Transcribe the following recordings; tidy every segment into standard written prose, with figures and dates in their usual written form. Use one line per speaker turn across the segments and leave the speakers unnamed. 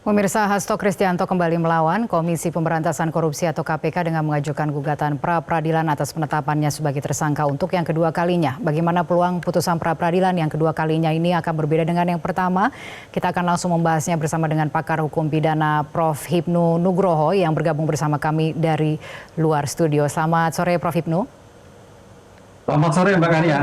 Pemirsa, Hasto Kristianto kembali melawan Komisi Pemberantasan Korupsi atau KPK dengan mengajukan gugatan pra-peradilan atas penetapannya sebagai tersangka untuk yang kedua kalinya. Bagaimana peluang putusan pra-peradilan yang kedua kalinya ini akan berbeda dengan yang pertama? Kita akan langsung membahasnya bersama dengan pakar hukum pidana Prof. Hipnu Nugroho yang bergabung bersama kami dari luar studio. Selamat sore Prof. Hipnu.
Selamat sore Mbak Kania.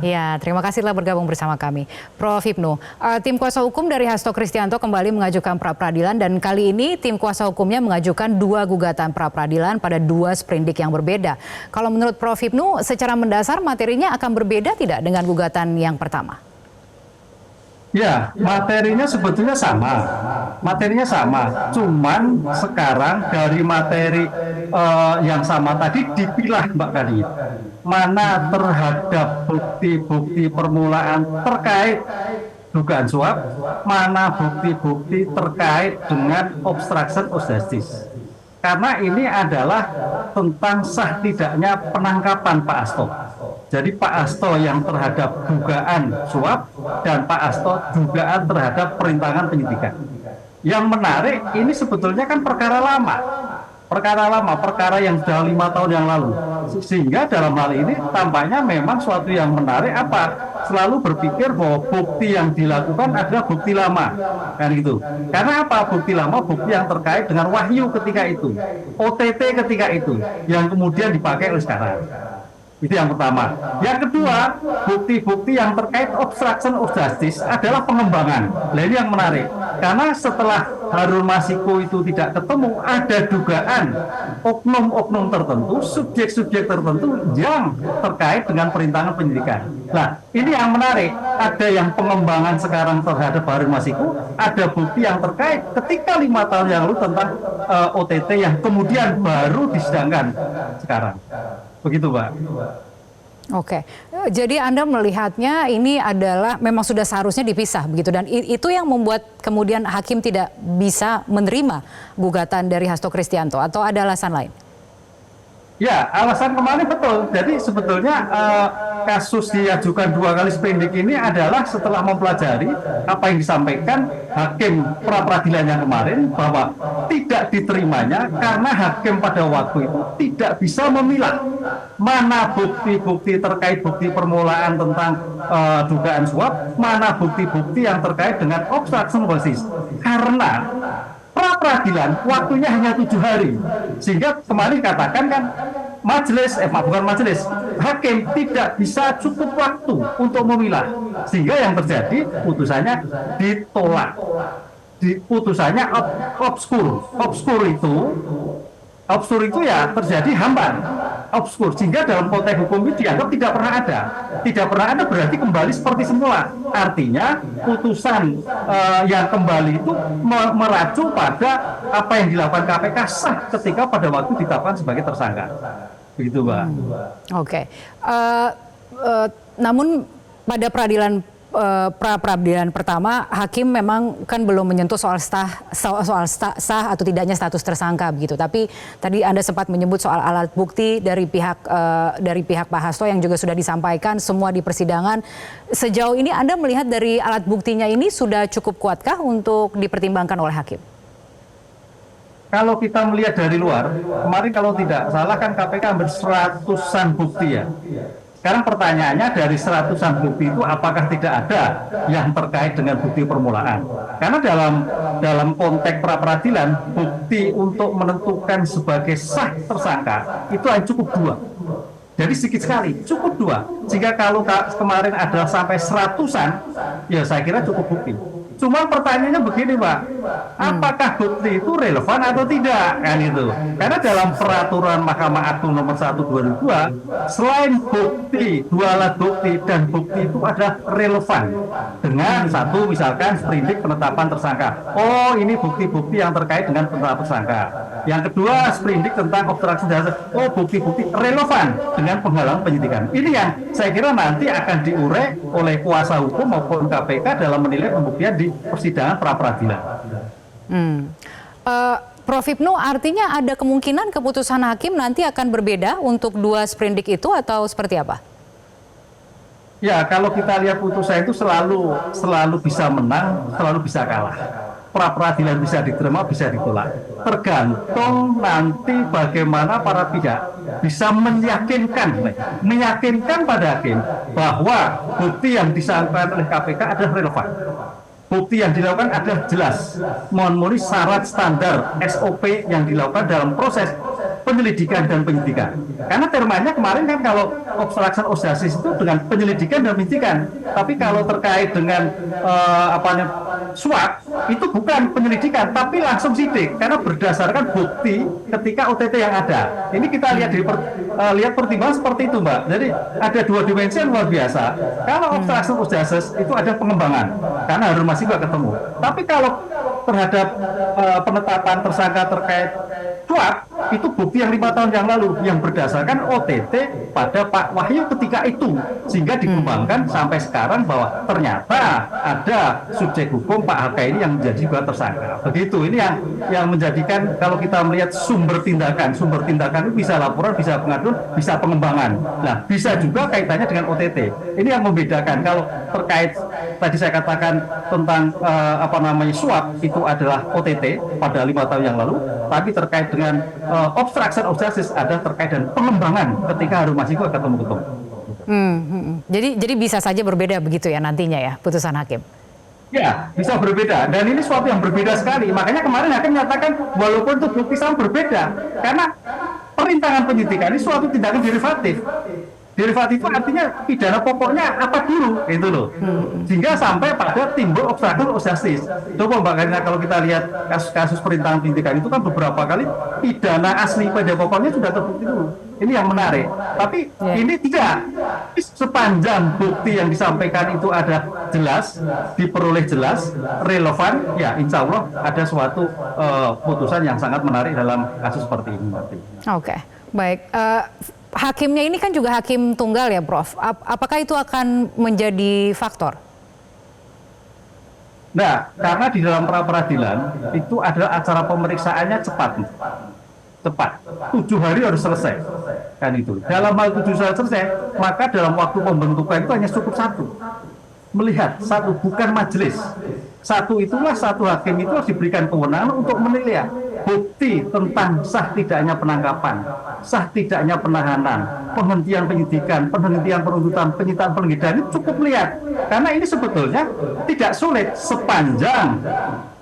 Ya, terima kasih telah bergabung bersama kami. Prof. Hipnu, tim kuasa hukum dari Hasto Kristianto kembali mengajukan pra-peradilan dan kali ini tim kuasa hukumnya mengajukan dua gugatan pra-peradilan pada dua sprindik yang berbeda. Kalau menurut Prof. Hipnu, secara mendasar materinya akan berbeda tidak dengan gugatan yang pertama?
Ya, materinya sebetulnya sama. Materinya sama. Cuman sekarang dari materi yang sama tadi dipilah Mbak Kania. Mana terhadap bukti-bukti permulaan terkait dugaan suap, mana bukti-bukti terkait dengan obstruction of justice. Karena ini adalah tentang sah tidaknya penangkapan Pak Hasto. Jadi Pak Hasto yang terhadap dugaan suap dan Pak Hasto dugaan terhadap perintangan penyidikan. Yang menarik ini sebetulnya kan perkara lama, perkara yang sudah 5 tahun yang lalu. Sehingga dalam hal ini tampaknya memang suatu yang menarik apa? Selalu berpikir bahwa bukti yang dilakukan adalah bukti lama, kan gitu. Karena apa? Bukti lama, bukti yang terkait dengan wahyu ketika itu, OTT ketika itu, yang kemudian dipakai oleh sekarang. Itu yang pertama. Yang kedua, bukti-bukti yang terkait obstruction of justice adalah pengembangan. Nah ini yang menarik. Karena setelah Harun Masiku itu tidak ketemu, ada dugaan oknum-oknum tertentu, subjek-subjek tertentu yang terkait dengan perintangan penyidikan. Nah, ini yang menarik. Ada yang pengembangan sekarang terhadap Harun Masiku, ada bukti yang terkait ketika 5 tahun yang lalu tentang OTT yang kemudian baru disidangkan sekarang. Begitu, Pak.
Oke, jadi Anda melihatnya ini adalah memang sudah seharusnya dipisah begitu dan itu yang membuat kemudian hakim tidak bisa menerima gugatan dari Hasto Kristianto atau ada alasan lain?
Ya, alasan kemarin betul. Jadi sebetulnya kasus diajukan 2 kali sprindik ini adalah setelah mempelajari apa yang disampaikan hakim pra-peradilan yang kemarin bahwa tidak diterimanya karena hakim pada waktu itu tidak bisa memilah mana bukti-bukti terkait bukti permulaan tentang dugaan suap, mana bukti-bukti yang terkait dengan obstruction of justice. Karena pra-peradilan waktunya hanya 7 hari, sehingga kemarin katakan kan hakim tidak bisa cukup waktu untuk memilah, sehingga yang terjadi putusannya ditolak, putusannya obskur itu ya terjadi hamban, obskur, sehingga dalam konteks hukum itu dianggap tidak pernah ada berarti kembali seperti semula. Artinya putusan yang kembali itu meracu pada apa yang dilakukan KPK sah ketika pada waktu ditetapkan sebagai tersangka. Begitu, Mbak.
Oke. Namun pada pra-peradilan pertama, hakim memang kan belum menyentuh soal sah atau tidaknya status tersangka begitu. Tapi tadi Anda sempat menyebut soal alat bukti dari pihak Pak Hasto yang juga sudah disampaikan semua di persidangan. Sejauh ini Anda melihat dari alat buktinya ini sudah cukup kuatkah untuk dipertimbangkan oleh hakim?
Kalau kita melihat dari luar, kemarin kalau tidak salah kan KPK hampir 100-an bukti ya. Sekarang pertanyaannya dari 100-an bukti itu apakah tidak ada yang terkait dengan bukti permulaan? Karena dalam konteks pra-peradilan bukti untuk menentukan sebagai sah tersangka itu hanya cukup 2. Jadi sedikit sekali, cukup 2. Jika kalau kemarin ada sampai 100-an, ya saya kira cukup bukti. Cuma pertanyaannya begini, Pak, apakah bukti itu relevan atau tidak, kan itu? Karena dalam peraturan Mahkamah Agung nomor 1/2002, selain bukti, 2 alat bukti dan bukti itu ada relevan dengan satu misalkan sprindik penetapan tersangka. Oh, ini bukti-bukti yang terkait dengan penetapan tersangka. Yang kedua, sprindik tentang obstruction justice. Oh, bukti-bukti relevan dengan penghalangan penyidikan. Ini yang saya kira nanti akan diurai oleh kuasa hukum maupun KPK dalam menilai pembuktian di persidangan pra-peradilan.
Prof. Hipnu, artinya ada kemungkinan keputusan hakim nanti akan berbeda untuk 2 sprindik itu atau seperti apa?
Ya, kalau kita lihat putusan itu selalu bisa menang, selalu bisa kalah. pra peradilan bisa diterima, bisa ditolak. Tergantung nanti bagaimana para pihak bisa meyakinkan pada hakim bahwa bukti yang disampaikan oleh KPK adalah relevan. Bukti yang dilakukan adalah jelas, memenuhi syarat standar SOP yang dilakukan dalam proses penyelidikan dan penyidikan. Karena termanya kemarin kan kalau obstruction of justice itu dengan penyelidikan dan penyidikan. Tapi kalau terkait dengan suap itu bukan penyelidikan, tapi langsung sidik karena berdasarkan bukti ketika OTT yang ada. Ini kita lihat lihat pertimbangan seperti itu, Mbak. Jadi ada dua dimensi yang luar biasa. Kalau obstruction of justice itu ada pengembangan karena harus masih nggak ketemu. Tapi kalau terhadap penetapan tersangka terkait suap itu bukti yang 5 tahun yang lalu yang berdasarkan OTT pada Pak Wahyu ketika itu, sehingga dikembangkan sampai sekarang bahwa ternyata ada subjek hukum Pak HK ini yang menjadi juga tersangka. Begitu, ini yang menjadikan kalau kita melihat sumber tindakan itu bisa laporan, bisa pengaduan, bisa pengembangan. Nah, bisa juga kaitannya dengan OTT. Ini yang membedakan. Kalau terkait tadi saya katakan tentang suap itu adalah OTT pada 5 tahun yang lalu, tapi terkait dengan obstruction of justice ada terkait dengan pengembangan ketika Harun Masiku ketemu.
Jadi bisa saja berbeda begitu ya nantinya ya putusan hakim.
Ya, bisa berbeda. Dan ini suatu yang berbeda sekali. Makanya kemarin hakim menyatakan walaupun itu bukti sama berbeda, karena perintangan penyidikan ini suatu tindakan derivatif. Derivatif itu artinya pidana pokoknya apa dulu, itu loh. Sehingga sampai pada timbul obstruction of justice. Coba Mbak Karina, kalau kita lihat kasus-kasus perintangan penyidikan itu kan beberapa kali pidana asli pada pokoknya sudah terbukti dulu. Ini yang menarik. Tapi ini tidak. Sepanjang bukti yang disampaikan itu ada jelas, diperoleh jelas, relevan, ya insya Allah ada suatu putusan yang sangat menarik dalam kasus seperti ini.
Oke, baik. Hakimnya ini kan juga hakim tunggal ya, Prof. Apakah itu akan menjadi faktor?
Nah, karena di dalam pra peradilan itu adalah acara pemeriksaannya cepat. 7 hari harus selesai. Kan itu. Dalam hal 7 hari selesai, maka dalam waktu pembentukan itu hanya cukup satu. Melihat satu, bukan majelis. Satu itulah satu hakim itu harus diberikan kewenangan untuk menilai bukti tentang sah tidaknya penangkapan, sah tidaknya penahanan, penghentian penyidikan, penghentian penuntutan, penyitaan penggeledahan itu cukup lihat. Karena ini sebetulnya tidak sulit sepanjang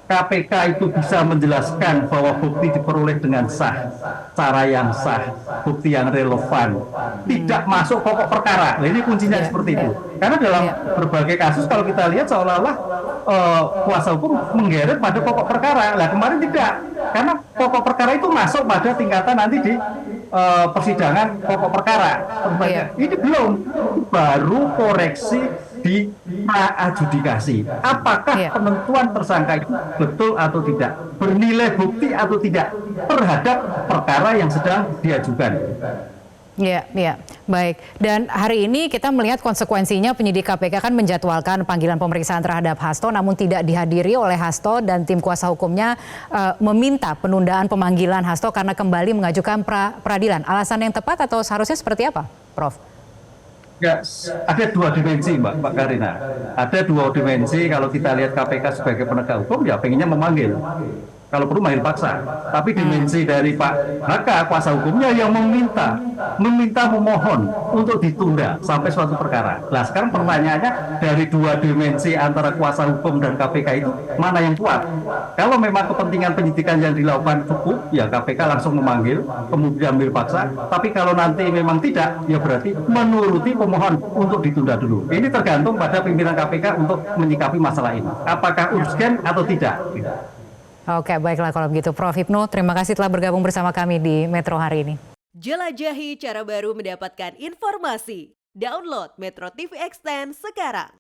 KPK itu bisa menjelaskan bahwa bukti diperoleh dengan sah, cara yang sah, bukti yang relevan, tidak masuk pokok perkara. Nah, ini kuncinya seperti itu. Karena dalam berbagai kasus kalau kita lihat seolah-olah kuasa hukum menggeret pada pokok perkara. Nah, kemarin tidak, karena pokok perkara itu masuk pada tingkatan nanti di persidangan pokok perkara. Ini belum, baru koreksi di adjudikasi. Apakah penentuan tersangka itu betul atau tidak, bernilai bukti atau tidak terhadap perkara yang sedang diajukan.
Ya, baik. Dan hari ini kita melihat konsekuensinya penyidik KPK kan menjadwalkan panggilan pemeriksaan terhadap Hasto, namun tidak dihadiri oleh Hasto dan tim kuasa hukumnya meminta penundaan pemanggilan Hasto karena kembali mengajukan pra peradilan. Alasan yang tepat atau seharusnya seperti apa, Prof?
Ya, ada dua dimensi Mbak Karina. Ada dua dimensi kalau kita lihat KPK sebagai penegak hukum ya pengennya memanggil. Kalau perlu manggil paksa. Tapi dimensi dari Pak HK kuasa hukumnya yang memohon untuk ditunda sampai suatu perkara. Nah, sekarang pertanyaannya dari dua dimensi antara kuasa hukum dan KPK itu mana yang kuat? Kalau memang kepentingan penyidikan yang dilakukan cukup, ya KPK langsung memanggil, kemudian ambil paksa. Tapi kalau nanti memang tidak, ya berarti menuruti pemohon untuk ditunda dulu. Ini tergantung pada pimpinan KPK untuk menyikapi masalah ini. Apakah urgen atau tidak?
Oke, baiklah kalau begitu. Prof Hipnu, terima kasih telah bergabung bersama kami di Metro hari ini.
Jelajahi cara baru mendapatkan informasi. Download Metro TV Extend sekarang.